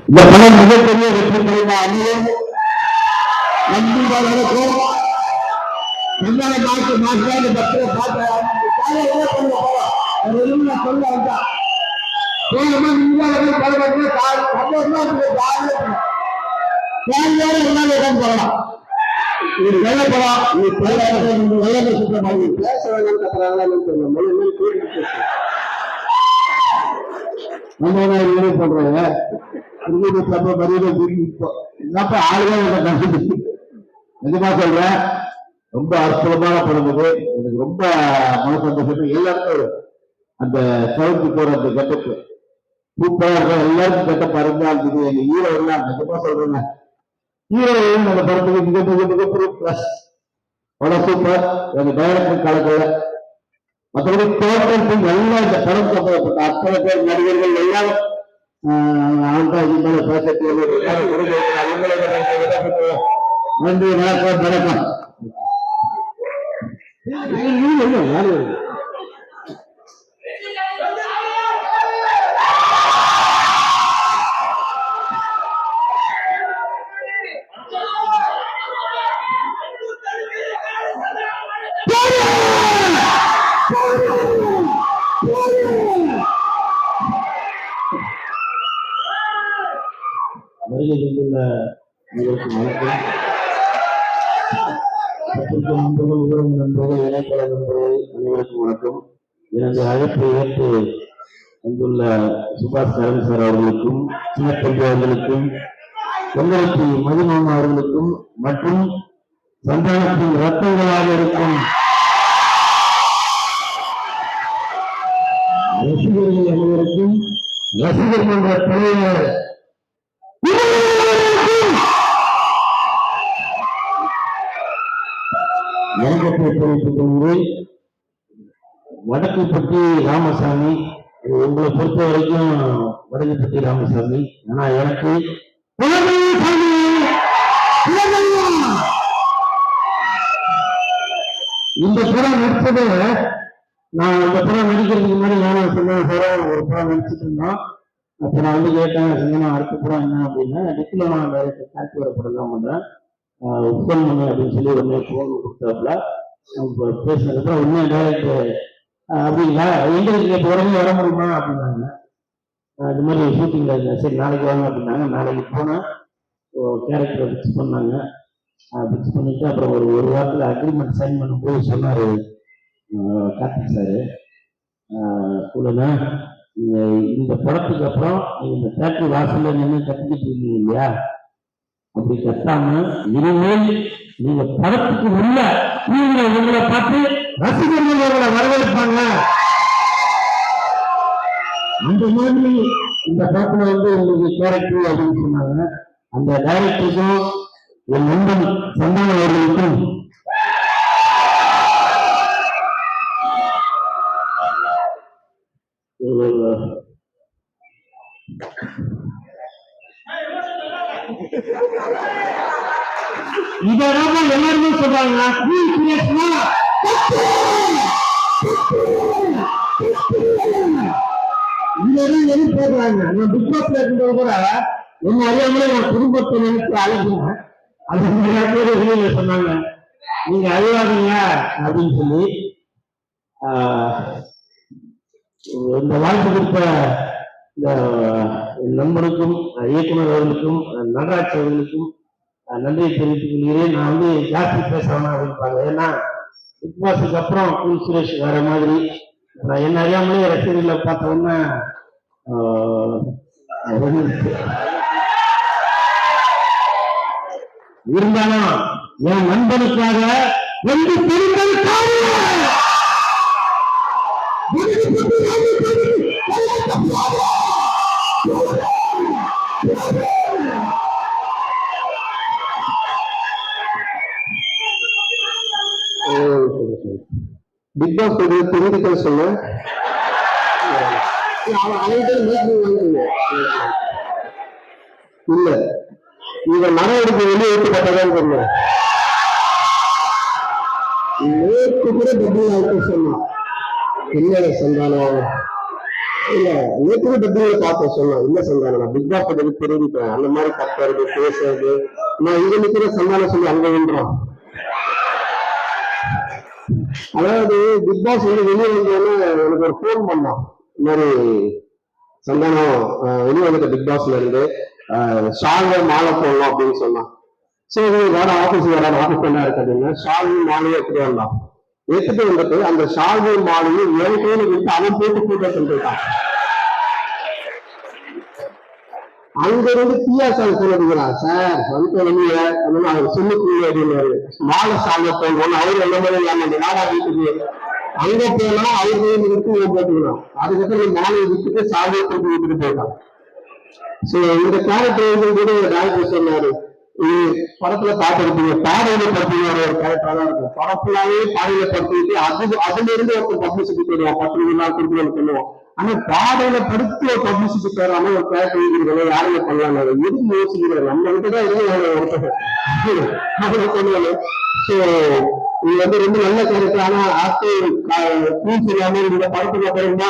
இந்த படம் மிகப்பெரிய வெற்றி பெறும் அமையும். கண்டிப்பா நடக்கும். என்னால மாற்று மாற்றாண்டு பத்திர பார்த்து சொல்ல வந்தா சந்தோஷமா போகலாம். இது நல்ல படம். நல்ல சுத்தமாக பேச வேண்டாம் நம்ம பண்றாங்க. என்னப்பா ஆளுதான் நிஜமா சொல்றேன். ரொம்ப அற்புதமான படம் இது. எனக்கு ரொம்ப மன சந்தோஷம். எல்லாருக்கும் அந்த சவுண்ட் போற அந்த கெட்டப்பு சூப்பரா இருக்கும். எல்லாருக்கும் கெட்டப்பா இருந்தா இது எங்க ஹீரோ எல்லாம் நிஜமா சொல்றேங்க. ஹீரோ அந்த படத்துக்கு மிகப்பெரிய பிளஸ். படம் சூப்பர். எங்க டைரக்டர் கலக்கல. மற்றபடி தோற்றத்தில் எல்லாம் இந்த படம் சம்பந்தப்பட்ட அத்தனை பேர் நடிகர்கள் எல்லாரும் நன்றி. வணக்கம் வணக்கம். வருகை தந்துள்ள உங்களுக்கு வணக்கம். நண்பர்கள், உறவு நண்பர்கள், இணைப்பட நண்பர்கள் அனைவருக்கும் வணக்கம். எனது அழைப்பை ஏற்று வந்துள்ள சுபாஷ் கரவி சார் அவர்களுக்கும், சின்னத்தம்பி அவர்களுக்கும், பொங்கலுக்கு மதிமாமா அவர்களுக்கும் மற்றும் சந்தானத்தின் ரத்தங்களாக இருக்கும் ரசிகர்கள் அனைவருக்கும், ரசிகர் மன்ற தலைவர் வணக்கத்தை தெரிவித்துக் கொள்கிறேன். வடக்குப்பட்டி ராமசாமி, உங்களை பொறுத்த வரைக்கும் வடக்குப்பட்டி ராமசாமி. ஆனா எனக்கு இந்த படம் நடிச்சது, நான் இந்த படம் நடிக்கிறதுக்கு முன்னாடி நானும் சொன்ன ஒரு படம் நடிச்சுட்டு இருந்தோம். அப்ப நான் வந்து கேட்டேன், சிங்கனா அடுத்த படம் என்ன அப்படின்னா, டிப்ளமா டைரக்டர் காட்சி வர படம் தான் பண்றேன், ஃபோன் பண்ணு அப்படின்னு சொல்லி உடனே ஃபோன் கொடுத்தாப்புல. பேசுனதுக்கு உடனே டைரக்டர் அப்படிங்களா, எங்களுக்கு இப்போ உடனே வர முடியுமா அப்படின்னாங்க. இது மாதிரி ஷூட்டிங்ல இருக்கேன், சரி நாளைக்கு வாங்க அப்படின்னாங்க. நாளைக்கு போனேன், கேரக்டரை ஃபிக்ஸ் பண்ணாங்க. ஃபிக்ஸ் பண்ணிட்டு அப்புறம் ஒரு வாரத்தில் அக்ரிமெண்ட் சைன் பண்ணும்போது சொன்னார் கார்த்திக் சார், சொல்லுங்க இந்த படத்துக்கு அப்புறம் நீங்க இந்த தேட்டர் வாசல்ல நின்று கத்திக்கிட்டு இருக்கீங்க இல்லையா, அப்படி கத்தாம இனிமேல் நீங்க படத்துக்கு உள்ள உங்களை பார்த்து ரசிகர்கள் உங்களை வரவேற்பாங்க. அந்த மாதிரி இந்த படத்துல வந்து உங்களுக்கு கேரக்டர் அப்படின்னு சொன்னாங்க. அந்த டைரக்டருக்கும் என் நண்பன் சந்தான அவர்களுக்கும் இதெல்லாம் எல்லாருமே சொல்றாங்க. இதெல்லாம் எதிர்பார்க்கிறாங்க. நான் பிஸ்னஸ்ல இருக்கும்போது கூட என்ன அறியாமலே நான் குடும்பத்தை நினைச்சு அழைக்கிறேன். அது வெளியில சொன்னாங்க, நீங்க அழிவாதீங்க அப்படின்னு சொல்லி. இந்த வாழ்க்கை கொடுத்த இந்த நண்பனுக்கும் இயக்குனர் அவர்களுக்கும் நடராஜ் அவர்களுக்கும் நன்றியை தெரிவித்துக் கொள்கிறேன். நான் வந்து ஜாஸ்தி பேசணும் அப்படின்பாங்க. ஏன்னா பிக் பாஸுக்கு அப்புறம் குல் சுரேஷ் வேற மாதிரி, நான் என்ன அறியாமலே ரசிகர்களை பார்த்தோன்னா இருந்தாலும் என் நண்பனுக்காக எந்த பெருங்கள் பிக் பாஸ் தெரிவிக்க சொல்ல இல்ல, இத நடவடிக்கை வெளியே வைக்கப்பட்டதான் சொல்லுவோம். நேற்று கூட டபுள் ஆயிட்டு சொன்னோம். என்ன சொன்னாலும் இல்ல நேற்று டப்பிங்ல பார்த்து சொன்னேன். இல்ல சந்தானம் நான் பிக் பாஸ் பத்தி தெரிஞ்சுட்டேன். அந்த மாதிரி கத்துறது பேசுறது நான் இங்க நிக்கிற சந்தானம் சொல்லி அங்க விடுறோம். அதாவது பிக் பாஸ் வந்து வெளியே வந்தோன்னு எனக்கு ஒரு ஃபோன் பண்ணான். இந்த மாதிரி சந்தானம் வெளியே வந்துட்ட பிக் பாஸ்ல இருந்து ஷால்வை மாலை போடலாம் அப்படின்னு சொன்னான். சரி வேற ஆபீஸ் வேற ஆபீஸ் என்ன இருக்கு அப்படின்னா ஷால்வை மாலையை எடுத்துட்டு வரலாம். எடுத்துட்டு வந்துட்டு அந்த ஷால்வை மாலையும் ஏன் கையில விட்டு அவன் போட்டு கூட்ட சொல்லிட்டான். அங்க இருந்து பிஆர் சார் சொல்லிருக்கிறான், சார் வந்து வெளிய அவர் சொல்லிக்குள்ள அப்படின்னாரு. மாலை சால்வை போடணும் அவரு என்ன மாதிரி நாடா வீட்டுக்கு அங்க போனா அவர் கையில் விட்டு போட்டுக்கணும். அதுக்கப்புறம் மாலையை விட்டுட்டு சால்வை போட்டு விட்டுட்டு போயிட்டான். சோ இந்த கேரக்டர் கூட டாக்டர் சொன்னாரு, படத்துல பார்த்திருப்பீங்க பாடையில படுத்தின ஒரு கேரக்டரா தான் இருக்கும். படம் ஃபுல்லாவே பாடையில படுத்திட்டு அதுல இருந்து ஒரு பப்ளிசிட்டி போயிடுவான். 10 நாள் கொடுக்கணும்னு சொல்லுவோம். ஆனா பாடையில படுத்து ஒரு பப்ளிசிட்டி தராம ஒரு கேரக்டர் எழுதிருக்கோம். யாருமே பண்ணலாம் எதுக்கு யோசிக்கிறேன் நம்ம கிட்டதான் சொல்லுவாங்க. சோ இது வந்து ரொம்ப நல்ல கேரக்டர். ஆனா ஆக்டர் பூசி இல்லாம இந்த படத்துக்கு அப்புறமா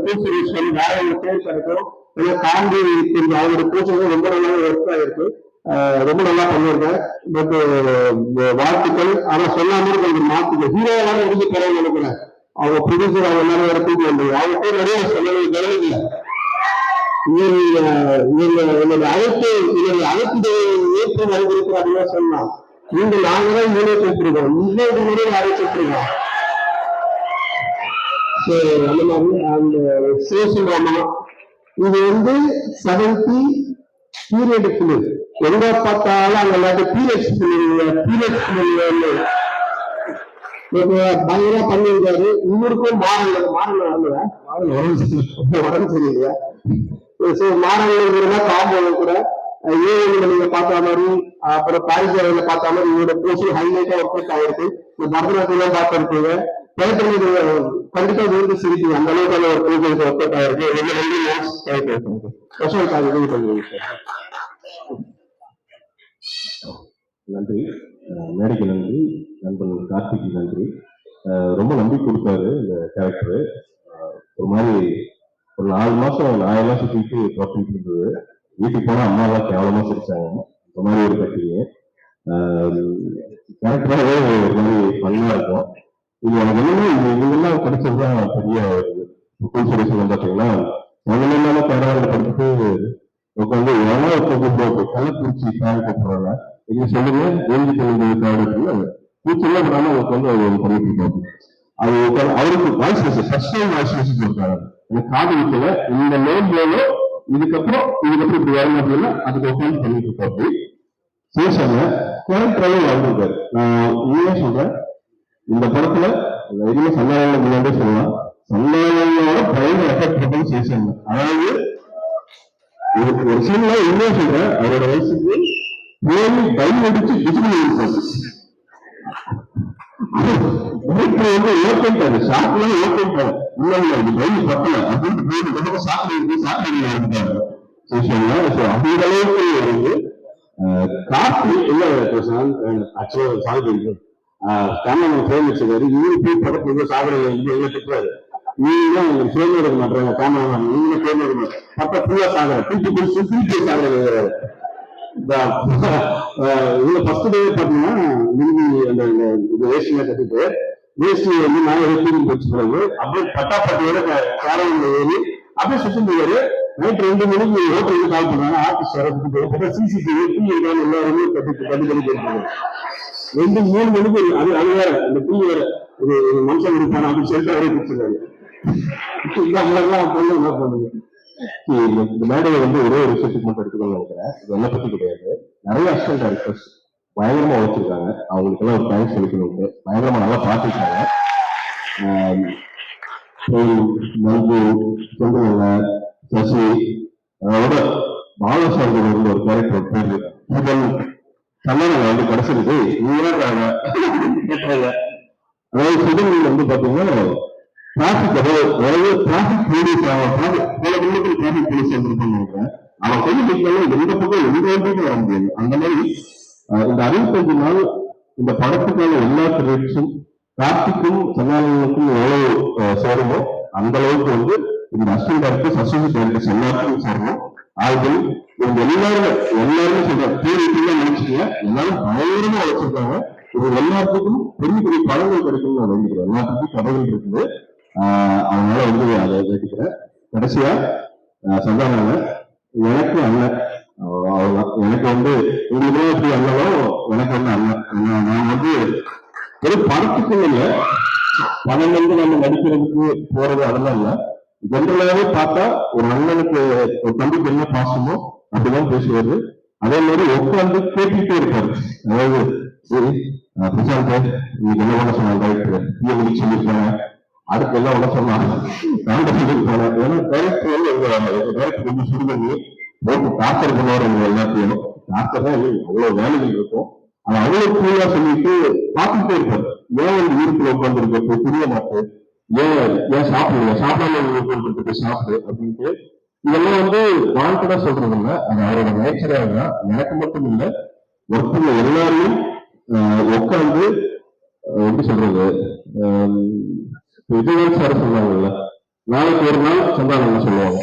பூசி சொல்லி வேற ஒரு பேர் கிடைக்கும். ஏன்னா காந்தி தெரிஞ்சு அவரோட பூசை ரொம்ப நல்லா ஒர்க் ஆயிருக்கு. ரொம்ப நல்லா பண்ணிருக்கேன். பட் வாழ்த்துக்கள். ஆனா சொல்லாம கொஞ்சம் மாத்துக்க ஹீரோவான இருந்து பெறன்னு நினைக்கிறேன். அவங்க ப்ரொடியூசர் அவங்க எல்லாரும் வேற தூக்கி வந்து அவங்க பேர் நிறைய சொல்லவே இல்லை. என்னுடைய அழைப்பு என்னுடைய அழைப்பு ஏற்று வருகிறது அப்படின்னு சொன்னான். நீங்க நாங்க தான் இவனே கூப்பிட்டுருக்கோம். இன்னொரு முறை யாரை கூப்பிட்டுருக்கோம். அந்த மாதிரி அந்த சேஷன் ராமா இது வந்து 70 பீரியட் பிலிம். எங்க பார்த்தாலும் அங்க எல்லாத்தையும் பீரியட்ஸ் பயங்கரமா பண்ணியிருக்காரு. இவருக்கும் மாறல உடம்பு சரியில்லையா. மாறல காம்போ கூட ஏழு நீங்க பார்த்த மாதிரி அப்புறம் பாரிசாலையில பார்த்த மாதிரி இவரோட போஷன் ஹைலைட்டா ஒர்க் ஆயிருக்கு. பரதநாட்டியம் பார்த்திருப்பீங்க. கண்டிப்பா விருந்து சிரிப்பீங்க. அந்த அளவுக்கு ஒரு ப்ரோஜெக்ட் ஒர்க் ஆயிருக்கு. நன்றி, மேடைக்கு நன்றி, நண்பன் கார்த்திக்கு நன்றி. ரொம்ப நம்பி கொடுத்தாரு இந்த கேரக்டரு. ஒரு மாதிரி ஒரு 4 மாசம் 1000 மாசம் சுற்றிட்டு ப்ராஃபிட் இருந்தது. வீட்டுக்கு போனா அம்மாவெல்லாம் கேவலமா சிரிச்சாங்க. இந்த மாதிரி ஒரு கட்டிங்க கேரக்டராகவே ஒரு மாதிரி பண்ணா இருக்கும். இது எனக்கு என்னன்னா இவங்கெல்லாம் படிச்சதுதான் பெரிய புத்தல் சுரேஷன் பார்த்தீங்கன்னா முதல்ல கேரளாவில் படிச்சுட்டு உட்காந்து எவ்வளோ கள்ளக்குறிச்சி ஃபேன் கூப்பிடுறாங்க. நீங்க சொல்லுங்க எழுதி கொண்டு பூச்செல்லாம் விடாம உட்காந்து அவர் பண்ணிட்டு இருக்காரு. அது அவருக்கு voice message first time voice message கொடுத்தாங்க. எனக்கு காது வைக்கல இந்த நேம்ல இதுக்கப்புறம் இப்படி வரணும் அப்படின்னா அதுக்கு உட்காந்து பண்ணிட்டு இருக்காரு. சேஷன்ல கேரக்டராகவே வாழ்ந்துருக்காரு. நான் உண்மையா சொல்றேன், இந்த படத்துல எதுவுமே சந்தானம் முன்னாடியே சொல்லலாம். சந்தானோட பயங்கர எஃபெக்ட் பண்ணி சேஷன். அதாவது ஒரு சீன்ல உண்மையா சொல்றேன், அவரோட வயசுக்கு பை அடிச்சு டிஸ்பிளே இருக்காரு. வந்து ஓகேட்டாரு சாப்பிட ஓகேட்டாரு. இல்ல பை பத்தல அப்படின்னு சாப்பிட்டு அந்த அளவுக்கு வந்து காப்பி இல்ல ஆக்சுவலா சாப்பிட்டு கேமரா ஃபோன் வச்சிருக்காரு. இவரு போய் படத்துக்கு சாப்பிட திட்டுறாரு. நீங்களும் உங்களுக்கு ஃபோன் எடுக்க மாட்டாங்க கேமரா, நீங்களும் ஃபோன் எடுக்க மாட்டாங்க பத்த ஃபுல்லா சாப்பிட தூக்கி சாப்பிட. இதுல ஃபர்ஸ்ட் டே பாத்தீங்கன்னா அந்த வேஷ்டியா கட்டிட்டு வேஷ்டி வந்து நான் தூக்கி வச்சுக்கிறது. அப்படியே பட்டாப்பட்டியோட காரணம் ஏறி அப்படியே சுத்திட்டு நைட் 2 மணிக்கு ஹோட்டலுக்கு கால் பண்றாங்க. ஆபீஸ் வரதுக்கு சிசிடிவி எல்லாருமே கட்டி போயிருக்காங்க. 2-3 மணிக்கு அது வேற அந்த டீ வேற ஒரு மனுஷன் இருப்பான அப்படி சொல்லிட்டு அவரே பிடிச்சிருக்காரு. இந்த மாதிரிலாம் பொண்ணு என்ன பண்ணுது. இந்த மேடையை வந்து ஒரே ஒரு விஷயத்துக்கு மட்டும் எடுத்துக்கணும்னு நினைக்கிறேன். இது என்ன பத்தி கிடையாது. நிறைய அசிஸ்டன்ட் டைரக்டர்ஸ் பயங்கரமா வச்சிருக்காங்க. அவங்களுக்கு எல்லாம் ஒரு தேங்க்ஸ் சொல்லிக்கணும். பயங்கரமா நல்லா பார்த்துருக்காங்க. மஞ்சு, சந்திரங்க, சசி, அதோட பாலசாரதி வந்து ஒரு கேரக்டர் பேரு சந்தானம் வந்து கிடைச்சிருக்கு. அதாவது சுதந்திரம் வந்து பாத்தீங்கன்னா டிராபிக் அதாவது டிராபிக் போலீஸ் டிராபிக் போலீஸ் இருப்பாங்க. அவன் கொஞ்சம் எந்த பக்கம் எந்த வண்டியும் வர முடியாது. அந்த மாதிரி இந்த 65 நாள் இந்த படத்துக்கான எல்லா கிரெடிட்ஸும் கார்த்திக்கும் சந்தானங்களுக்கும் எவ்வளவு சேருமோ அந்த அளவுக்கு வந்து இந்த அசிஸ்டன்ட் டைரக்டர்ஸ் அசோசியேட் டைரக்டர்ஸ் எல்லாத்துக்கும் சொல்லணும். ஆல்ரெடி இவங்க எல்லாருமே சொல்றாங்க பேர் நினைச்சுக்கல, எல்லாரும் பயங்கரமா வச்சிருக்காங்க. இது எல்லாத்துக்கும் பெரிய பெரிய படங்கள் கிடைக்கும்னு நான் நினைக்கிறேன். எல்லாத்துக்கும் கதைகள் இருக்குது. அதனால வந்து அதை கேட்டுக்கிறேன். கடைசியா சந்தானாங்க எனக்கு அண்ணன் அவ்வளவுதான். எனக்கு வந்து உங்களுக்கு எப்படி அண்ணனோ எனக்கு வந்து அண்ணன். நான் வந்து ஒரு படத்துக்கும் இல்லை, படம் வந்து நம்ம நடிக்கிறதுக்கு போறது அதெல்லாம் இல்லை. ஜென்ரலாவே பார்த்தா ஒரு அண்ணனுக்கு ஒரு தம்பிக்கு என்ன பாசமோ அப்படிதான் பேசுவாரு. அதே மாதிரி உட்காந்து கேட்டுக்கிட்டே இருப்பாரு. அதாவது சரி பிரசாந்த் இன்னைக்கு என்ன பண்ண சொன்னாங்க டைரக்டர் தீய சொல்லியிருக்காங்க, அடுத்து எல்லாம் உள்ள சொன்னாங்க நான் சொல்லியிருப்பாங்க. ஏன்னா டைரக்டர் வந்து டைரக்டர் கொஞ்சம் சுடுதண்ணி போட்டு டாக்டர் பண்ணுவார். எல்லாத்தையும் டாக்டர் தான் அவ்வளவு வேலைகள் இருக்கும். அது அவ்வளவு கூலா சொல்லிட்டு பார்த்துட்டே இருப்பாரு. ஏன் வந்து வீட்டுல உட்கார்ந்து இருக்க புரிய மாட்டேன், ஏன் சாப்பிடுங்க சாப்பிடாம சாப்பிடு அப்படின்ட்டு இதெல்லாம் வந்து வாண்டடா சொல்றது இல்லை. அது அவரோட நேச்சராக தான். எனக்கு மட்டும் இல்லை, ஒர்க்குள்ள எல்லாரையும் உட்காந்து எப்படி சொல்றது, விஜயகாந்த் சார் சொன்னாங்கல்ல, நாளைக்கு ஒரு நாள் சந்தானம் சொல்லுவாங்க.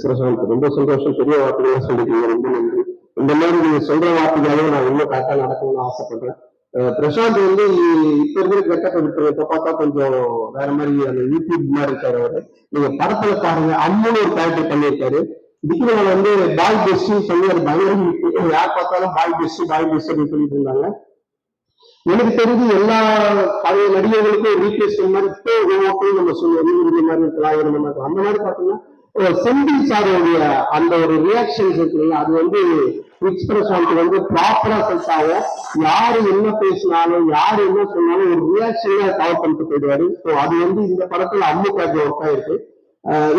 பிரசாந்த் ரொம்ப சந்தோஷம். பெரிய வார்த்தைகளா சொல்லிருக்கீங்க, ரொம்ப நன்றி. இந்த மாதிரி நீங்க சொல்ற வார்த்தைகளாலும் நான் இன்னும் கரெக்டா நடக்கணும்னு ஆசைப்படுறேன். பிரசாந்த் வந்து இப்ப இருக்கிற கெட்டப்ப விட்டுரு, இப்ப பார்த்தா கொஞ்சம் வேற மாதிரி அந்த யூடியூப் மாதிரி இருக்காரு அவரு. நீங்க படத்துல பாருங்க, அம்மனு ஒரு கேரக்டர் பண்ணியிருக்காரு. இதுக்கு வந்து பாய் பெஸ்ட் சொல்லி அது பயங்கரம், யார் பார்த்தாலும் பாய் பெஸ்ட் அப்படின்னு சொல்லிட்டு இருந்தாங்க. எனக்கு தெரிஞ்சு எல்லா பழைய நடிகர்களுக்கும் ரீப்ளேஸ்மெண்ட் மாதிரி இப்போ ஒவ்வொருத்தரும் நம்ம சொல்லுவோம், இந்த மாதிரி இருக்கலாம் இந்த மாதிரி. அந்த மாதிரி பார்த்தோம்னா செந்தில் சாருடைய அந்த ஒரு ரியாக்ஷன்ஸ் இருக்குல்ல, அது வந்து பிரசாந்த் வந்து ப்ராப்பரா செட் ஆகும். யாரு என்ன பேசினாலும் யாரு என்ன சொன்னாலும் ஒரு ரியாக்ஷன்ல கவர் பண்ணிட்டு போயிடுவாரு. ஸோ அது வந்து இந்த படத்துல அம்முக்காக ஒர்க் ஆயிருக்கு.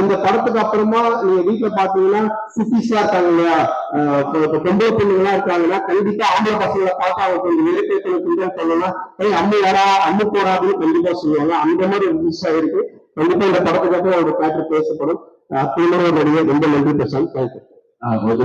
இந்த படத்துக்கு அப்புறமா நீங்க வீட்டுல பாத்தீங்கன்னா குட்டிஸா இருக்காங்க இல்லையா, பொம்பளை பொண்ணுங்களா இருக்காங்கன்னா கண்டிப்பா ஆம்பளை பசங்களை பார்த்தா அவங்க கொஞ்சம் வெளிப்பேற்றணும் சொல்லணும்னா அம்மு யாரா அம்மு போறா அப்படின்னு கண்டிப்பா சொல்லுவாங்க. அந்த மாதிரி ஒரு விஷயம் இருக்கு. கண்டிப்பா இந்த படத்துக்கு அப்புறம் அவரோட கேரக்டர் பேசப்படும். அப்படி ஒரு நடிகை. ரொம்ப நன்றி பிரசாந்த். தேங்க்யூ.